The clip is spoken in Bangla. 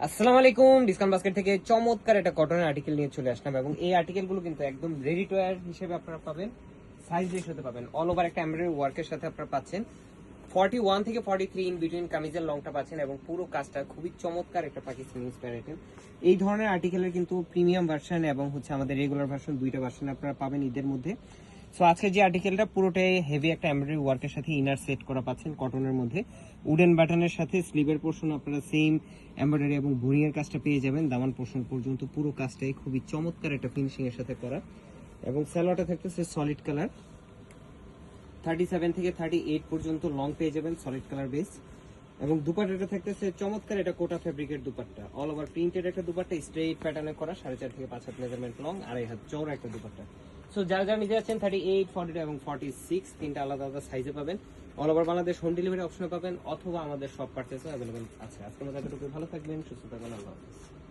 আসসালামু আলাইকুম। ডিসকাউন্ট বাস্কেট থেকে চমৎকার একটা কটনের আর্টিকেল নিয়ে চলে আসলাম এবং এই আর্টিকেলগুলো কিন্তু একদম রেডি টু ওয়্যার হিসেবে আপনারা পাবেন। সাইজ রেশিওতে পাবেন, অল ওভার একটা এমব্রয়ডারি ওয়ার্কের সাথে আপনারা পাচ্ছেন। 41 থেকে 43 ইন বিটুইন কামিজের লংটা পাচ্ছেন এবং পুরো কাজটা খুবই চমৎকার একটা পাকিস্তানি ইন্সপায়ার আইটেম। এই ধরনের আর্টিকেলের কিন্তু প্রিমিয়াম ভার্সন এবং আমাদের রেগুলার ভার্সন, দুইটা ভার্সন আপনারা পাবেন ঈদের মধ্যে। সো আজকে যে আর্টিকেলটা পুরোটাই হেভি একটা এমব্রয়ডারি ওয়ার্কের সাথে ইনার সেট করা পাচ্ছেন কটনের মধ্যে। উডেন বাটনের সাথে স্লিভের পোর্শন আপনারা সেম এমব্রয়ডারি এবং বোরিং এর কাজটা পেয়ে যাবেন। দামান পোর্শন পর্যন্ত পুরো কাজটাই খুবই চমৎকার একটা ফিনিশিং এর সাথে করা এবং সালোয়ারটা থাকতেছে সলিড কালার। 37 থেকে 38 পর্যন্ত লং পেয়ে যাবেন, সলিড কালার বেস। এবং দুপাট্টাটা থাকতেছে চমৎকার, এটা কোটা ফেব্রিকের দুপাট্টা, অল ওভার প্রিন্টেড একটা দুপাট্টা, স্ট্রেট প্যাটার্নে করা, 4.5 থেকে 5 হাত মেজারমেন্ট লং, 2.5 হাত চওড়া একটা দুপাট্টা। সো যারা যারা নিতে যাচ্ছেন 38, 42 এবং 46 তিনটা আলাদা আলাদা সাইজে পাবেন। All over Bangladesh home delivery অপশনে পাবেন অথবা আমাদের সব পারচেসও অ্যাভেলেবেল আছে। আজকের মতো এতটুকু, ভালো থাকবেন, সুস্থ থাকবেন, আল্লাহ হাফেজ।